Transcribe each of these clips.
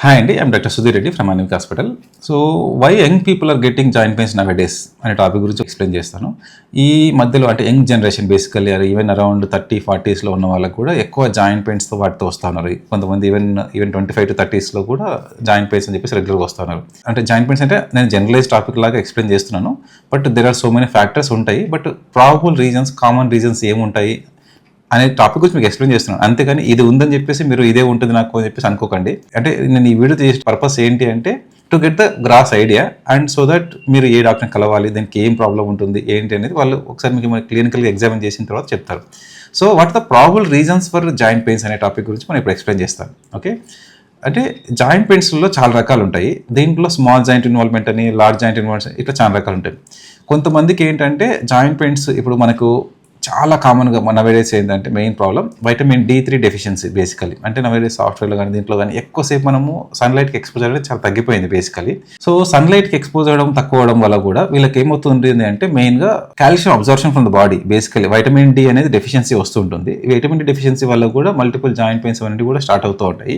Hi అండి, I'm doctor Sudheer Reddy from anemic hospital. So why young people are getting joint pains now days అనే topic గురించి explain చేస్తాను. ఈ మధ్యలో అంటే young generation basically even around 30-40s ఉన్న వాళ్ళకు కూడా ఎక్కువ జాయింట్ పెయిన్స్తో వాటితో వస్తూ ఉన్నారు. కొంతమంది ఈవెన్ 25 to 30s కూడా జాయింట్ పెయిన్స్ అని చెప్పేసి రెగ్యులర్గా వస్తూ ఉన్నారు. అంటే జాయింట్ పెయిన్స్ అంటే నేను జనరలైజ్ టాపిక్ లాగా ఎక్స్ప్లెయిన్ చేస్తున్నాను, but there are so many factors ఉంటాయి. But probable reasons, common reasons ఏముంటాయి అనే టాపిక్ గురించి మీకు ఎక్స్ప్లెయిన్ చేస్తున్నాను. అంతేగాని ఇది ఉందని చెప్పేసి మీరు ఇదే ఉంటుంది నాకు అని చెప్పేసి అనుకోకండి. అంటే నేను ఈ వీడియో చేసే పర్పస్ ఏంటి అంటే to get the gross idea and so that మీరు ఏ డాక్టర్ని కలవాలి, దానికి ఏం ప్రాబ్లం ఉంటుంది ఏంటి అనేది వాళ్ళు ఒకసారి మీకు క్లినికల్గా ఎగ్జామిన్ చేసిన తర్వాత చెప్తారు. So what the probable reasons for joint pains అనే టాపిక్ గురించి మనం ఇప్పుడు ఎక్స్ప్లెయిన్ చేస్తాను. ఓకే, అంటే జాయింట్ పెయిన్స్లో చాలా రకాలు ఉంటాయి. దీంట్లో స్మాల్ జాయింట్ ఇన్వాల్వ్మెంట్ అని, లార్జ్ జాయింట్ ఇన్వాల్వ్మెంట్ ఇట్లా చాలా రకాలు ఉంటాయి. కొంతమందికి ఏంటంటే జాయింట్ పెయిన్స్ ఇప్పుడు మనకు చాలా కామన్గా నవేడేస్ ఏంటంటే main problem vitamin D3 deficiency basically. అంటే నవేడేస్ సాఫ్ట్వేర్లో కానీ దీంట్లో కానీ ఎక్కువసేపు మనము సన్లైట్కి ఎక్స్పోజ్ అనేది చాలా తగ్గిపోయింది బేసికలీ. సో సన్లైట్కి ఎక్స్పోజ్ అవ్వడం తక్కువ అవడం వల్ల కూడా వీళ్ళకి ఏమవుతుంది అంటే మెయిన్గా calcium absorption from the body. Basically vitamin D అనేది డెఫిషియన్సీ వస్తుంటుంది. ఈ వైటమిన్ D డెఫిషియన్సీ వల్ల కూడా మల్టిపుల్ జాయింట్ పెయిన్స్ అనేవి కూడా స్టార్ట్ అవుతూ ఉంటాయి.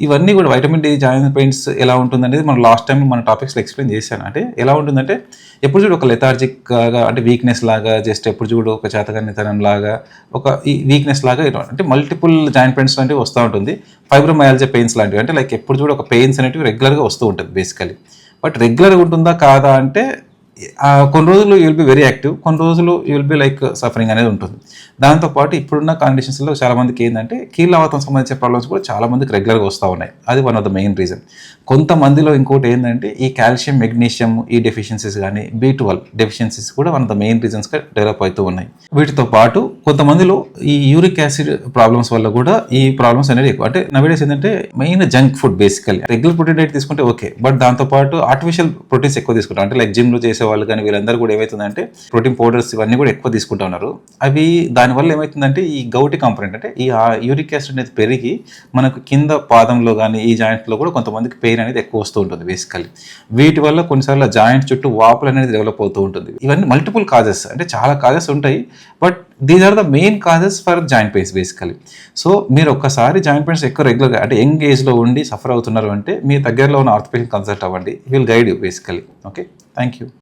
ఇవన్నీ కూడా వైటమిన్ D జాయింట్ పెయిన్స్ ఎలా ఉంటుంది అనేది మనం లాస్ట్ టైం మన టాపిక్స్లో ఎక్స్ప్లెయిన్ చేశాను. అంటే ఎలా ఉంటుందంటే ఎప్పుడు చూడు ఒక లెథార్జిక్గా అంటే వీక్నెస్ లాగా, జస్ట్ ఎప్పుడు చూడు ఒక చేతగానితనం లాగా, ఒక ఈ వీక్నెస్ లాగా, అంటే మల్టిపుల్ జాయింట్ పెయిన్స్ లాంటివి వస్తూ ఉంటుంది. ఫైబ్రోమయాలజియా పెయిన్స్ లాంటివి అంటే లైక్ ఎప్పుడు చూడు ఒక పెయిన్స్ అనేటివి రెగ్యులర్గా వస్తూ ఉంటుంది బేసికలీ. బట్ రెగ్యులర్గా ఉంటుందా కాదా అంటే కొన్ని రోజులు you will be very active, కొన్ని రోజులు you will be like suffering అనేది ఉంటుంది. దాంతోపాటు ఇప్పుడున్న కండిషన్స్లో చాలా మందికి ఏంటంటే కీళ్ళవాతం సంబంధించిన ప్రాబ్లమ్స్ కూడా చాలా మందికి రెగ్యులర్గా వస్తూ ఉన్నాయి. అది one of the main reason. కొంతమందిలో ఇంకోటి ఏంటంటే ఈ కాల్షియం, మెగ్నీషియం ఈ డెఫిషియన్సీస్ కానీ B12 డెఫిషియన్సీస్ కూడా వన్ ఆఫ్ ద మెయిన్ రీజన్స్గా డెవలప్ అవుతూ ఉన్నాయి. వీటితో పాటు కొంతమందిలో ఈ యూరిక్ యాసిడ్ ప్రాబ్లమ్స్ వల్ల కూడా ఈ ప్రాబ్లమ్స్ అనేది ఎక్కువ. అంటే నవేడేస్ ఏంటంటే main junk food basically. Regular protein diet తీసుకుంటే ఓకే, బట్ దాంతోపాటు ఆర్టిఫిషియల్ ప్రోటీన్స్ ఎక్కువ తీసుకుంటాం. అంటే లైక్ జిమ్లో చేసే వాళ్ళు కానీ వీళ్ళందరూ కూడా ఏమవుతుందంటే ప్రోటీన్ పౌడర్స్ ఇవన్నీ కూడా ఎక్కువ తీసుకుంటా ఉన్నారు. అవి దానివల్ల ఏమవుతుందంటే ఈ గౌటి కాంపోనెంట్ అంటే ఈ యూరిక్ యాసిడ్ అనేది పెరిగి మనకు కింద పాదంలో కానీ ఈ జాయింట్లో కూడా కొంతమందికి పెయిన్ అనేది ఎక్కువ వస్తూ ఉంటుంది బేసికల్లీ. వీటి వల్ల కొన్నిసార్లు జాయింట్ చుట్టూ వాపులు అనేది డెవలప్ అవుతూ ఉంటుంది. ఇవన్నీ మల్టిపుల్ కాజెస్, అంటే చాలా కాజెస్ ఉంటాయి, but these are the main causes for joint pains basically. So మీరు ఒక్కసారి జాయింట్ పెయిన్స్ ఎక్కువ రెగ్యులర్గా అంటే యంగ్ ఏజ్లో ఉండి సఫర్ అవుతున్నారు అంటే మీ దగ్గరలో ఉన్న ఆర్థోపెడిక్ కన్సల్ట్ అవ్వండి. Will guide you basically. Okay, thank you.